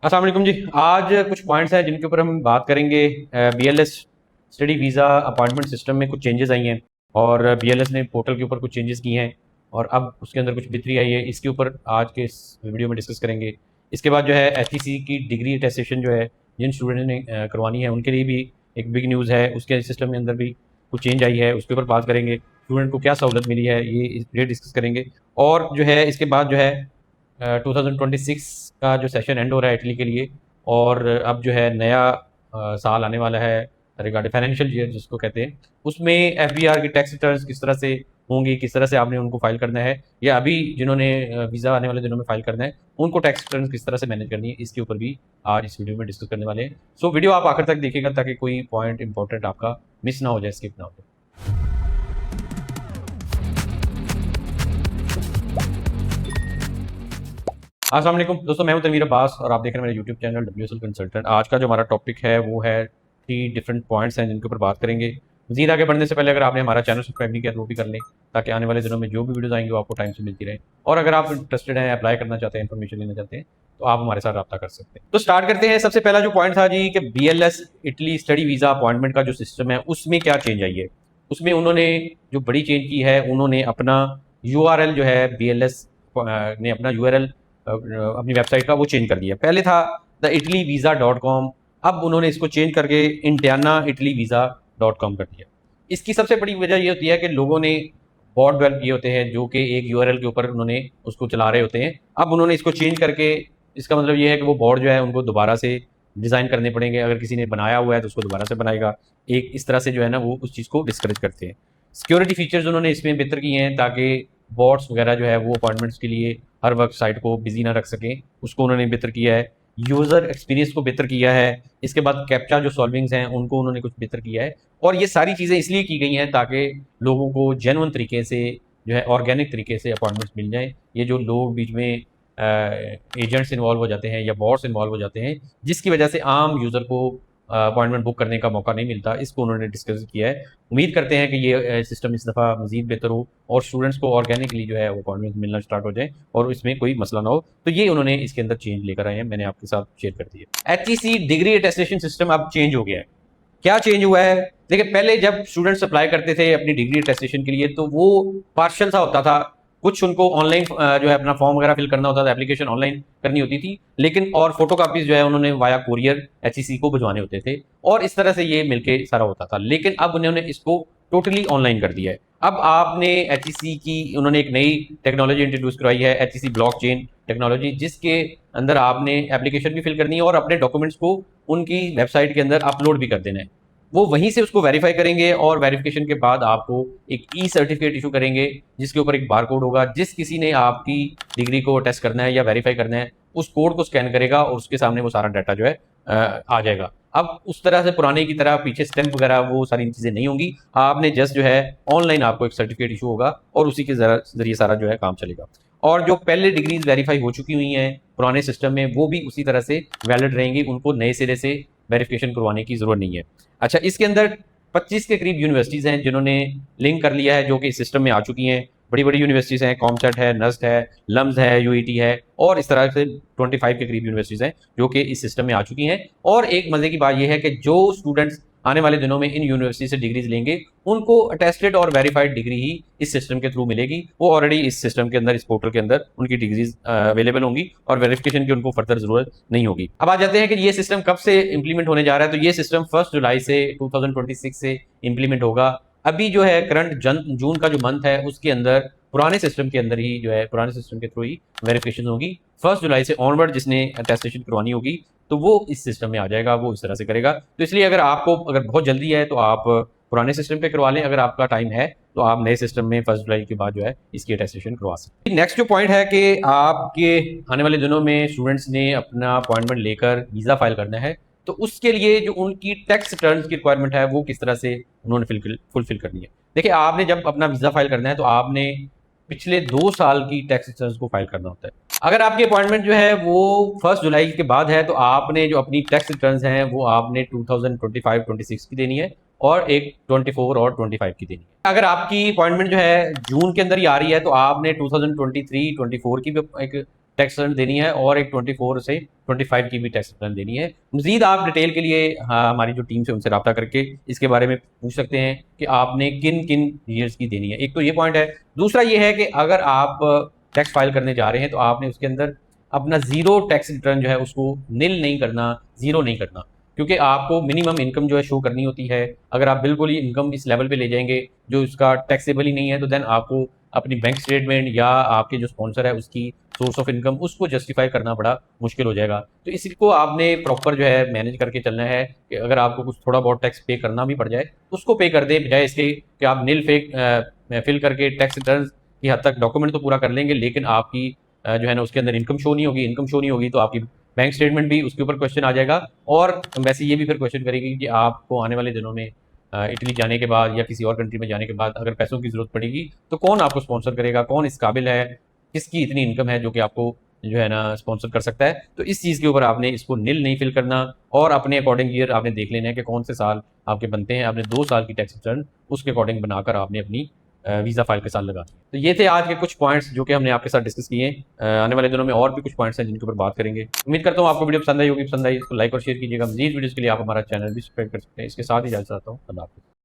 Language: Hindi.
अस्सलाम वालेकुम जी। आज कुछ पॉइंट्स हैं जिनके ऊपर हम बात करेंगे। BLS study visa appointment system में कुछ चेंजेस आई हैं और बीएलएस ने पोर्टल के ऊपर कुछ चेंजेस किए हैं और अब उसके अंदर कुछ बेहतरी आई है। इसके ऊपर आज के इस वीडियो में डिस्कस करेंगे। इसके बाद जो है एचईसी की डिग्री अटेस्टेशन जो है जिन स्टूडेंट ने करवानी है उनके लिए भी एक बिग न्यूज़ है। उसके सिस्टम के अंदर भी कुछ चेंज आई है, उसके ऊपर बात करेंगे। स्टूडेंट को क्या सहूलत मिली है ये डिस्कस करेंगे। और जो है इसके बाद जो है 2026 का जो सेशन एंड हो रहा है इटली के लिए, और अब जो है नया साल आने वाला है रिगार्डिंग फाइनेंशियल ईयर जिसको कहते हैं। उसमें एफबीआर की टैक्स रिटर्न्स किस तरह से होंगी, किस तरह से आपने उनको फाइल करना है, या अभी जिन्होंने वीज़ा आने वाले दिनों में फाइल करना है उनको टैक्स रिटर्न किस तरह से मैनेज करनी है, इसके ऊपर भी आज इस वीडियो में डिस्कस करने वाले हैं। सो वीडियो आप आखिर तक देखिएगा ताकि कोई पॉइंट इंपॉर्टेंट आपका मिस ना हो जाए, स्किप ना हो जाए। अस्सलाम वालेकुम दोस्तों, मैं हूं तनवीर अब्बास और आप देख रहे हैं मेरा यूट्यूब चैनल WSL कंसल्टेंट। आज का जो हमारा टॉपिक है वो है 3 डिफरेंट पॉइंट्स हैं जिनके ऊपर बात करेंगे। मज़ीद आगे बढ़ने से पहले अगर आपने हमारा चैनल सब्सक्राइब नहीं किया तो वो भी कर लें ताकि आने वाले दिनों में जो भी वीडियोज़ आएंगे वो आपको टाइम से मिलती रहे। और अगर आप इंटरेस्टेड हैं, अप्लाई करना चाहते हैं, इन्फॉर्मेशन लेना चाहते हैं तो आप हमारे साथ रब्ता कर सकते हैं। तो स्टार्ट करते हैं। सबसे पहला जो पॉइंट था जी कि BLS Italy study visa appointment का जो सिस्टम है उसमें क्या चेंज आई है। उसमें उन्होंने जो बड़ी चेंज की है, उन्होंने अपना URL जो है BLS ने अपना URL अपनी वेबसाइट का वो चेंज कर दिया। पहले था theitalyvisa.com, अब उन्होंने इसको चेंज करके indianaitalyvisa.com कर दिया। इसकी सबसे बड़ी वजह ये होती है कि लोगों ने बॉट डेवलप किए होते हैं जो कि एक यूआरएल के ऊपर उन्होंने उसको चला रहे होते हैं। अब उन्होंने इसको चेंज करके, इसका मतलब ये है कि वो बॉट जो है उनको दोबारा से डिज़ाइन करने पड़ेंगे। अगर किसी ने बनाया हुआ है तो उसको दोबारा से बनाएगा। एक इस तरह से जो है ना वो उस चीज़ को डिस्करेज करते हैं। सिक्योरिटी फीचर्स उन्होंने इसमें बेहतर किए हैं ताकि बॉट्स वगैरह जो है वो अपॉइंटमेंट्स के लिए हर वक्त साइट को बिजी ना रख सकें, उसको उन्होंने बेहतर किया है। यूज़र एक्सपीरियंस को बेहतर किया है। इसके बाद कैप्चा जो सॉल्विंग्स हैं उनको उन्होंने कुछ बेहतर किया है। और ये सारी चीज़ें इसलिए की गई हैं ताकि लोगों को जेन्युइन तरीके से जो है ऑर्गेनिक तरीके से अपॉइंटमेंट्स मिल जाएँ। ये जो लोग बीच में एजेंट्स इन्वॉल्व हो जाते हैं या बॉट्स इन्वॉल्व हो जाते हैं जिसकी वजह से आम यूज़र को अपॉइंटमेंट बुक करने का मौका नहीं मिलता, इसको उन्होंने डिस्कस किया है। उम्मीद करते हैं कि ये सिस्टम इस दफ़ा मज़ीद बेहतर हो और स्टूडेंट्स को ऑर्गेनिकली जो है वो अपॉइंटमेंट मिलना स्टार्ट हो जाए और इसमें कोई मसला ना हो। तो ये उन्होंने इसके अंदर चेंज लेकर आए हैं, मैंने आपके साथ शेयर कर दिया। HEC डिग्री अटेस्टेशन सिस्टम अब चेंज हो गया है। क्या चेंज हुआ है? देखिए, पहले जब स्टूडेंट्स अप्लाई करते थे अपनी डिग्री अटेस्टेशन के लिए तो वो पार्शियल सा होता था। कुछ उनको ऑनलाइन जो है अपना फॉर्म वगैरह फिल करना होता था, एप्लीकेशन ऑनलाइन करनी होती थी, लेकिन और फोटो कापीज जो है उन्होंने वाया कोरियर HEC को भिजवाने होते थे और इस तरह से ये मिलके सारा होता था। लेकिन अब उन्होंने इसको टोटली ऑनलाइन कर दिया है। अब आपने HEC की उन्होंने एक नई टेक्नोलॉजी इंट्रोड्यूस करवाई है, HEC ब्लॉकचेन टेक्नोलॉजी, जिसके अंदर आपने एप्लीकेशन भी फिल करनी है और अपने डॉक्यूमेंट्स को उनकी वेबसाइट के अंदर अपलोड भी कर देना है। वो वहीं से उसको वेरीफाई करेंगे और वेरिफिकेशन के बाद आपको एक सर्टिफिकेट इशू करेंगे जिसके ऊपर एक बारकोड होगा। जिस किसी ने आपकी डिग्री को टेस्ट करना है या वेरीफाई करना है उस कोड को स्कैन करेगा और उसके सामने वो सारा डाटा जो है आ जाएगा। अब उस तरह से पुराने की तरह पीछे स्टैंप वगैरह वो सारी चीज़ें नहीं होंगी। आपने जस्ट जो है ऑनलाइन आपको एक सर्टिफिकेट इशू होगा और उसी के जरिए सारा जो है काम चलेगा। और जो पहले डिग्रीज वेरीफाई हो चुकी हुई हैं पुराने सिस्टम में वो भी उसी तरह से वैलिड रहेंगी, उनको नए सिरे से वेरिफिकेशन करवाने की जरूरत नहीं है। अच्छा, इसके अंदर 25 के करीब यूनिवर्सिटीज़ हैं जिन्होंने लिंक कर लिया है, जो कि इस सिस्टम में आ चुकी हैं। बड़ी बड़ी यूनिवर्सिटीज़ हैं, कॉमसेट है, नस्ट है, लम्स है, यूईटी है और इस तरह से 25 के करीब यूनिवर्सिटीज़ हैं जो कि इस सिस्टम में आ चुकी हैं। और एक मज़े की बात यह है कि जो स्टूडेंट्स आने वाले दिनों में इन यूनिवर्सिटी से डिग्रीज लेंगे उनको अटेस्टेड और वेरीफाइड डिग्री ही इस सिस्टम के थ्रू मिलेगी। वो ऑलरेडी इस सिस्टम के अंदर, इस पोर्टल के अंदर उनकी डिग्रीज अवेलेबल होंगी और वेरिफिकेशन की उनको फर्दर जरूरत नहीं होगी। अब आ जाते हैं कि ये सिस्टम कब से इंप्लीमेंट होने जा रहा है। तो ये सिस्टम 1 जुलाई से 2026 से इंप्लीमेंट होगा। अभी जो है करंट जून का जो मंथ है उसके अंदर पुराने सिस्टम के अंदर ही जो है पुराने सिस्टम के थ्रू ही वेरिफिकेशन होगी। 1 जुलाई से ऑनवर्ड जिसने अटेस्टेशन करवानी होगी तो वो इस सिस्टम में आ जाएगा, वो इस तरह से करेगा। तो इसलिए अगर आपको अगर बहुत जल्दी है तो आप पुराने सिस्टम पे करवा लें, अगर आपका टाइम है तो आप नए सिस्टम में 1 जुलाई के बाद जो है इसकी अटेस्टेशन करवा सकते हैं। नेक्स्ट जो पॉइंट है कि आपके आने वाले दिनों में स्टूडेंट्स ने अपना अपॉइंटमेंट लेकर वीज़ा फाइल करना है तो उसके लिए जो उनकी टैक्स रिटर्न की रिक्वायरमेंट है वो किस तरह से उन्होंने फुलफिल करनी है। देखिए, आपने जब अपना वीज़ा फाइल करना है तो आपने पिछले 2 साल की टैक्स रिटर्न को फाइल करना होता है। अगर आपकी अपॉइंटमेंट जो है वो 1 जुलाई के बाद है तो आपने जो अपनी टैक्स रिटर्न्स हैं वो आपने 2025-26 की देनी है और एक 24 और 25 की देनी है। अगर आपकी अपॉइंटमेंट जो है जून के अंदर ही आ रही है तो आपने 2023-24 की भी एक टैक्स रिटर्न देनी है और एक 24 से 25 की भी टैक्स रिटर्न देनी है। मजीद आप डिटेल के लिए हाँ, हमारी जो टीम से उनसे रब्ता करके इसके बारे में पूछ सकते हैं कि आपने किन किन ईयर्स की देनी है। एक तो ये पॉइंट है। दूसरा ये है कि अगर आप टैक्स फाइल करने जा रहे हैं तो आपने उसके अंदर अपना जीरो टैक्स रिटर्न जो है उसको निल नहीं करना, जीरो नहीं करना, क्योंकि आपको मिनिमम इनकम जो है शो करनी होती है। अगर आप बिल्कुल ही इनकम इस लेवल पे ले जाएंगे जो इसका टैक्सेबल ही नहीं है, तो देन आपको अपनी बैंक स्टेटमेंट या आपके जो स्पॉन्सर है उसकी सोर्स ऑफ इनकम उसको जस्टिफाई करना बड़ा मुश्किल हो जाएगा। तो इसको आपने प्रॉपर जो है मैनेज करके चलना है कि अगर आपको कुछ थोड़ा बहुत टैक्स पे करना भी पड़ जाए उसको पे कर दे, बजाय इसके कि आप नील फेक फिल करके टैक्स रिटर्न की हद तक डॉक्यूमेंट तो पूरा कर लेंगे, लेकिन आपकी जो है ना उसके अंदर इनकम शो नहीं होगी। इनकम शो नहीं होगी तो आपकी बैंक स्टेटमेंट भी उसके ऊपर क्वेश्चन आ जाएगा, और वैसे ये भी फिर क्वेश्चन करेगी कि आपको आने वाले दिनों में इटली जाने के बाद या किसी और कंट्री में जाने के बाद अगर पैसों की ज़रूरत पड़ेगी तो कौन आपको स्पॉन्सर करेगा, कौन इस काबिल है, किसकी इतनी इनकम है जो कि आपको जो है ना स्पॉन्सर कर सकता है। तो इस चीज़ के ऊपर आपने इसको निल नहीं फिल करना, और अपने अकॉर्डिंग ईयर आपने देख लेना है कि कौन से साल आपके बनते हैं। आपने 2 साल की टैक्स रिटर्न उसके अकॉर्डिंग बनाकर आपने अपनी वीज़ा फाइल के साथ लगा। तो ये थे आज के कुछ पॉइंट्स जो कि हमने आपके साथ डिस्कस किए। आने वाले दिनों में और भी कुछ पॉइंट्स हैं जिनके ऊपर बात करेंगे। उम्मीद करता हूँ आपको वीडियो पसंद आई होगी। पसंद आई इसको लाइक और शेयर कीजिएगा। मजीद वीडियोज़ के लिए आप हमारा चैनल भी सब्सक्राइब कर सकते हैं। इसके साथ ही इजाज़त चाहता हूँ। अल्लाह हाफ़िज़।